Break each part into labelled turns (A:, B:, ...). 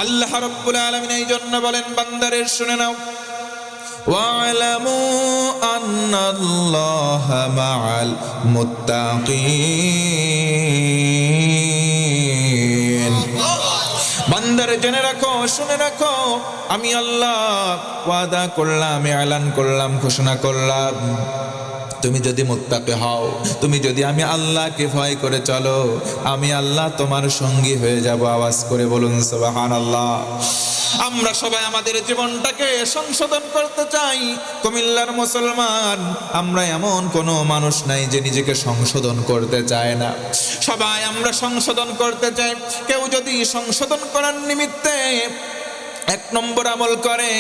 A: আল্লাহ রাব্বুল আলামিন এই জন্য বলেন, বান্দারে শুনে নাও, ওয়া'লামু আন্নাল্লাহা মা'আল মুত্তাকিন। বান্দারে জেনে রাখো, শুনে রাখো, আমি আল্লাহ ওয়াদা করলাম, এলান করলাম, ঘোষণা করলাম, তুমি যদি মুত্তাকি হও, তুমি যদি আমি আল্লাহকে ভয় করে চলো, আমি আল্লাহ তোমার সঙ্গী হয়ে যাব। আওয়াজ করে বলুন সুবহানাল্লাহ। আমরা সবাই আমাদের জীবনটাকে সংশোধন করতে চাই। কুমিল্লার মুসলমান আমরা এমন কোনো মানুষ নাই যে নিজেকে সংশোধন করতে চায় না। সবাই আমরা সংশোধন করতে চাই। কেউ যদি সংশোধন করার নিমিত্তে এক নম্বর আমল করে,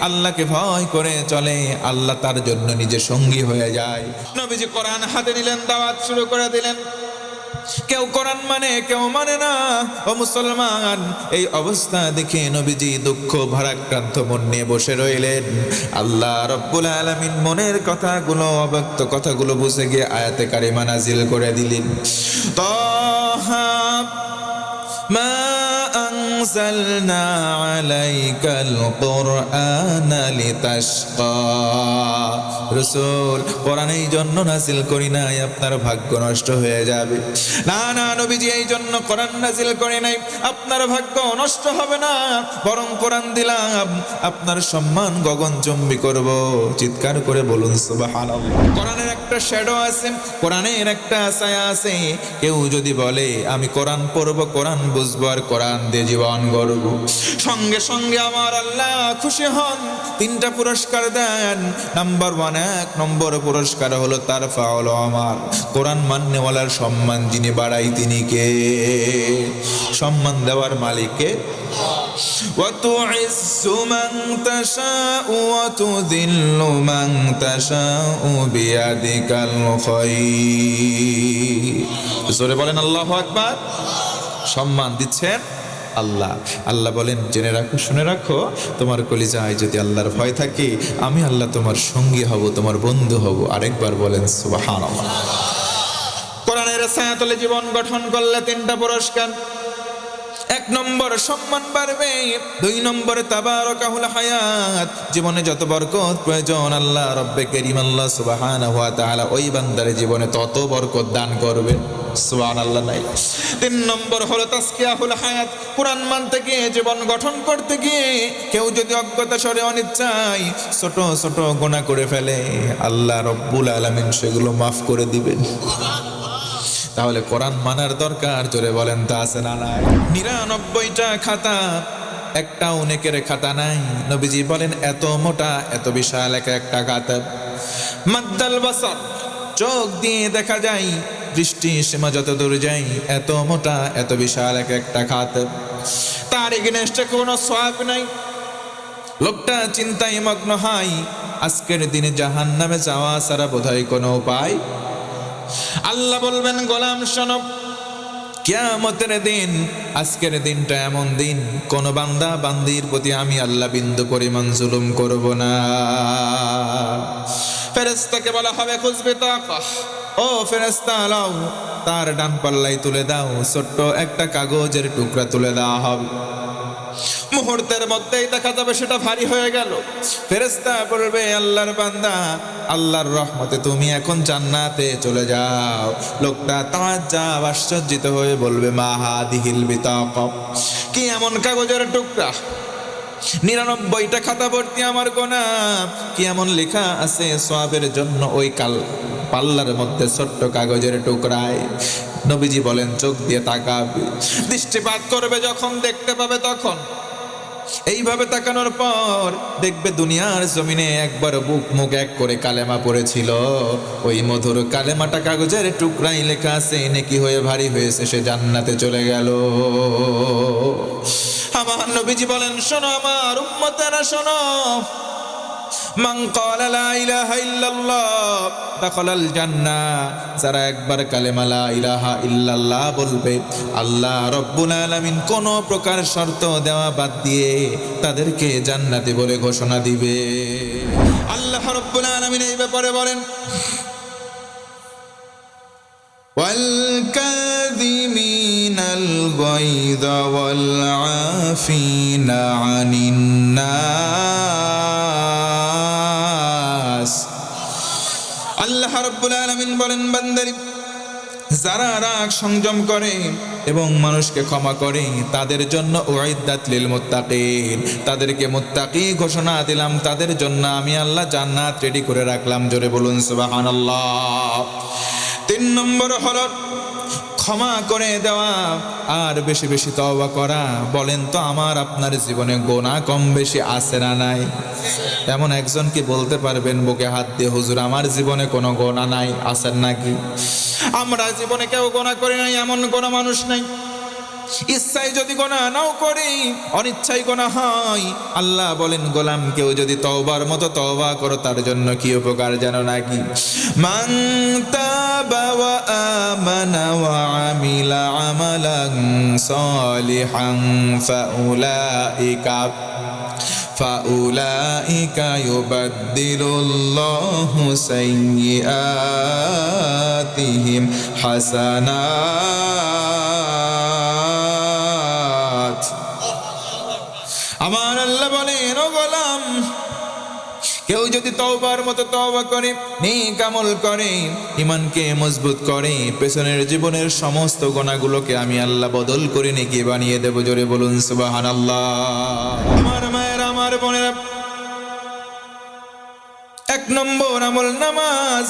A: আল্লাহকে ভয় করে চলে, আল্লাহ তার জন্য নিজে সঙ্গী হয়ে যায়। নবীজি কোরআন হাতে নিলেন, দাওয়াত শুরু করে দিলেন। কেউ কোরআন মানে, কেউ মানে না। ও মুসলমান, এই অবস্থা দেখে নবীজি দুঃখ ভারাক্রান্ত মন নিয়ে বসে রইলেন। আল্লাহ রাব্বুল আলামিন মনের কথাগুলো, অব্যক্ত কথাগুলো বুঝে গিয়ে আয়াতে কারিমা নাজিল করে দিলেন। তাহা মা আনজালনা আলাইকাল কুরআনা লিতাশকা। রাসূল, কোরআন এই জন্য নাজিল করি নাই আপনার ভাগ্য নষ্ট হয়ে যাবে। না না নবীজি, এই জন্য কোরআন নাজিল করি নাই আপনার ভাগ্য নষ্ট হবে না, বরং কোরআন দিলাম আপনার সম্মান গগনচুম্বী করব। চিৎকার করে বলুন সুবহানাল্লাহ। কোরআনের একটা শ্যাডো আছে, কোরআনের একটা ছায়া আছে। কেউ যদি বলে আমি কোরআন পড়ব, কোরআন বুঝবো, আর কোরআন দিয়ে জীবন গড়ব, সঙ্গে সঙ্গে আমার আল্লাহ খুশি হন, তিনটা পুরস্কার দেন। নাম্বার 1, 1 নম্বর পুরস্কার হলো তার ফাউল আমার কোরআন মান্যওয়ালার সম্মান যিনি বাড়াই তিনি কে? সম্মান দেওয়ার মালিককে। وَتُعِزُّ مَن تَشَاءُ وَتُذِلُّ مَن تَشَاءُ بِيَدِكَ الْخَيْرُ। জোরে বলেন আল্লাহু আকবার। সম্মান দিচ্ছেন আল্লাহ। আল্লাহ বলেন, জেনে রাখো, শুনে রাখো, তোমার কলিজায় যদি আল্লাহর ভয় থাকে, আমি আল্লাহ তোমার সঙ্গী হব, তোমার বন্ধু হব। আরেকবার বলেন সুবহানাল্লাহ। কোরআনের ছায়াতলে জীবন গঠন করলে তিনটা পুরস্কার। 1 নম্বর সম্মান বাড়বে, 2 নম্বরে তাবারাকাহুল হায়াত, জীবনে যত বরকত প্রয়োজন আল্লাহ রব্বে কারীম আল্লাহ সুবহানাহু ওয়া তাআলা ওই বান্দার জীবনে তত বরকত দান করবেন। সুবহানাল্লাহ নাই। 3 নম্বর হলো তাসকিয়াহুল হায়াত, কোরআন মানতে গিয়ে, জীবন গঠন করতে গিয়ে কেউ যদি অজ্ঞতা সরে অনিচ্ছায় ছোট ছোট গুনাহ করে ফেলে, আল্লাহ রব্বুল আলামিন সেগুলো মাফ করে দিবেন। তাহলে কোরআন মানার দরকার, জোরে বলেন তা আছে না নাই? 99টা খাতা, একটাও নেকের খাতা নাই। নবীজি বলেন এত মোটা, এত বিশাল একটা খাতা, মাদ্দাল বাসার, চোখ দিয়ে দেখা যায়, দৃষ্টি সীমা যত দূর যায়, এত মোটা, এত বিশাল একটা খাতা। তার এগেইনস্টে কোনো সওয়াব নাই। লোকটা চিন্তায় মগ্ন হয়, আজকের দিনে জাহান্নামে যাওয়া ছাড়া বোধহয় কোনো উপায়। আল্লাহ বলবেন, গোলাম শোনো, কিয়ামতের দিন, আজকের দিনটা এমন দিন, কোন বান্দা বান্দির প্রতি আমি আল্লাহ বিন্দু পরিমাণ জুলুম করব না। ফেরেশতাকে বলা হবে, খুঁজবে তাকা, ও ফেরেশতা লাও, তার ডান পাল্লাই তুলে দাও, ছোট্ট একটা কাগজের টুকরা তুলে দেওয়া হবে। মুহূর্তের মধ্যেই দেখা যাবে সেটা ভারী হয়ে গেল। ফেরেশতা বলবে, আল্লাহর বান্দা, আল্লাহর রহমতে তুমি এখন জান্নাতে চলে যাও। লোকটা তাআজ্জাব, আশ্চর্যিত হয়ে বলবে, মা হাদিহিল বিতাকা, কি এমন কাগজের টুকরা, 99টা খাতা ভর্তি আমার গোনা, কি এমন লেখা আছে সওয়াবের জন্য ওই পাল্লার মধ্যে ছোট্ট কাগজের টুকরায়। নবীজি বলেন, চোখ দিয়ে তাকাবে, দৃষ্টিপাত করবে, যখন দেখতে পাবে তখন এইভাবে তাকানোর পর দেখবে দুনিয়ার জমিনে একবার বুক মুখ এক করে কালেমা পড়েছিল, ওই মধুর কালেমাটা কাগজের টুকরাই লেখা আছে, নেকি হয়ে ভারী হয়েছে, সে জান্নাতে চলে গেল। আমার নবীজি বলেন, শোনো আমার উম্মতেরা, শোনো, মান ক্বালা লা ইলাহা ইল্লাল্লাহ দাখালাল জান্নাহ, যারা একবার কালেমা লা ইলাহা ইল্লাল্লাহ বলবে, আল্লাহ রব্বুল আলামিন কোন প্রকার শর্ত দেওয়া বাদ দিয়ে তাদেরকে জান্নাতি বলে ঘোষণা দিবে। আল্লাহ রব্বুল আলামিন এই ব্যাপারে বলেন, ওয়াল কাযিমিনাল الغيظ والعافين عن الناس আল্লাহ রাব্বুল আলামিন বলেন বান্দারে যারা রাগ সংযম করে এবং মানুষকে ক্ষমা করে তাদের জন্য উইদ্দাত লিল মুত্তাকিন, তাদেরকে মুত্তাকি ঘোষণা দিলাম, তাদের জন্য আমি আল্লাহ জান্নাত রেডি করে রাখলাম। জোরে বলুন সুবহানাল্লাহ। 3 নম্বর হলো ক্ষমা করে দেওয়া আর বেশি বেশি তওবা করা। বলেন তো আমার আপনার জীবনে গুনাহ কম বেশি আছে না নাই? এমন একজন কি বলতে পারবেন বুকে হাত দিয়ে, হুজুর আমার জীবনে কোনো গুনাহ নাই? আছেন নাকি? আমরা জীবনে কেউ গুনাহ করি নাই এমন কোনো মানুষ নাই। ইচ্ছায় যদি গুনাহ নাও করি, অনিচ্ছায় গুনাহ হয়। আল্লাহ বলেন গোলাম কেউ যদি তওবার মতো তওবা করো তার জন্য কি উপকার জানো নাকি? মান তাবা ওয়া আমানা ওয়া আমিলা আমালান সালিহান ফাউলাইকা ইউবাদদিলুল্লাহু সাইয়্যাতিহিম হাসানাত। আমার আল্লাহ বলেন ও গোলাম কেউ যদি তওবার মতো তওবা করে, নেক আমল করে, ঈমানকে মজবুত করে, পেছনের জীবনের সমস্ত গুনাহগুলোকে আমি আল্লাহ বদল করে নেকি বানিয়ে দেব। জোরে বলুন সুবহানাল্লাহ। আমার মায়ের, আমার বোনেরা, 1 নম্বর আমল নামাজ,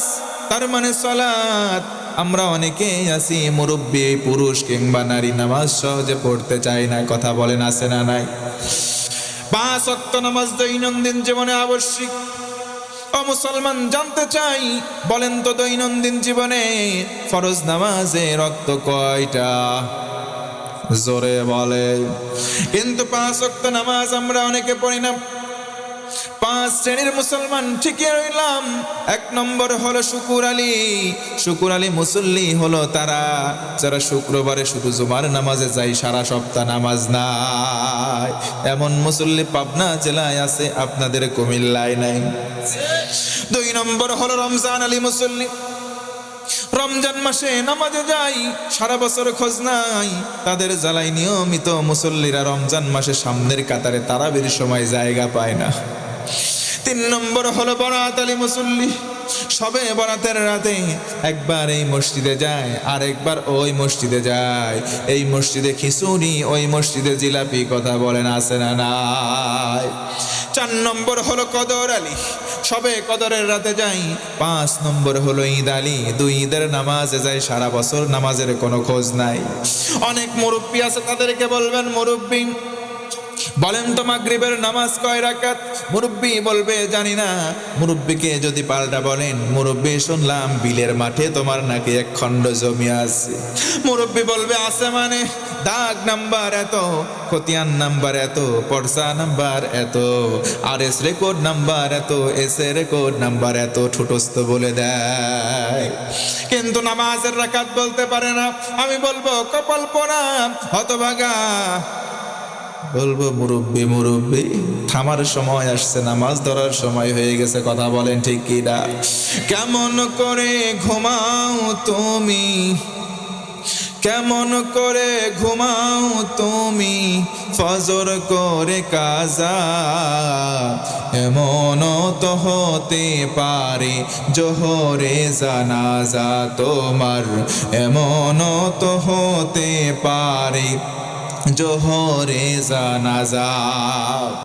A: তার মানে সালাত। আমরা অনেকেই আছি মুরব্বী পুরুষ কিংবা নারী নামাজ সহজে পড়তে চাই না। কথা বলেন আছে না নাই? 5 ওয়াক্ত নামাজ দৈনন্দিন জীবনে আবশ্যিক। ও মুসলমান জানতে চাই, বলেন তো দৈনন্দিন জীবনে ফরজ নামাজে রক্ত কয়টা? জোরে বলে। কিন্তু 5 ওয়াক্ত নামাজ আমরা অনেকে পড়ি না। 5 শ্রেণীর মুসলমান ঠিকই রইলাম। 1 নম্বর হলো শুকুর আলী। শুকুর আলী মুসল্লি হলো তারা যারা শুক্রবারে শুধু জুমার নামাজে যায়, সারা সপ্তাহ নামাজ নাই। এমন মুসল্লি পাবনা জেলায় আছে, আপনাদের কুমিল্লায় নাই। 2 নম্বর হলো রমজান আলী মুসল্লি। রমজান মাসে নামাজে যাই, সারা বছর খোঁজ নাই। তাদের জ্বালাই নিয়মিত মুসল্লিরা রমজান মাসে সামনের কাতারে তারাবির সময় জায়গা পায় না। 3 নম্বর হলো বরাত আলী মুসল্লি। সবে বরাতের রাতে একবার এই মসজিদে যায়, আর একবার ওই মসজিদে যায়। এই মসজিদে খিচুড়ি, ওই মসজিদে জিলাপি। কথা বলেন আছে না নাই? 4 নম্বর হলো কদর আলী। সবে কদরের রাতে যাই। 5 নম্বর হলো ঈদ আলী। 2 ঈদের নামাজে যায়, সারা বছর নামাজের কোনো খোঁজ নাই। অনেক মুরব্বী আছে, তাদেরকে বলবেন মুরব্বী বলেন তো মাগরিবের নামাজ কয় রাকাত? মুরব্বী বলবে জানি না। মুরব্বীকে যদি পাল্টা বলেন, মুরব্বী শুনলাম বিলের মাঠে তোমার নাকি 1 খণ্ড জমি আছে। মুরব্বী বলবে আছে মানে? দাগ নাম্বার এত, খতিয়ান নাম্বার এত, পর্সা নাম্বার এত, আরএস রেকর্ড নাম্বার এত, এস এ রেকর্ড নাম্বার এত, ঠুটস্থ বলে দেয়। কিন্তু নামাজের রাকাত বলতে পারে না। আমি বলবো কপাল পোড়া, হতভাগা। বলবো মুরব্বী মুরব্বী থামার সময় আসছে, নামাজ ধরার সময় হয়ে গেছে। কথা বলেন ঠিক কি না? কেমন করে ঘুমাও তুমি, কেমন করে ঘুমাও তুমি ফজর করে কাজা? এমন তো হতে পারে জোহরে জানাজা তোমার, এমন তো হতে পারে জোহরে জানাজা।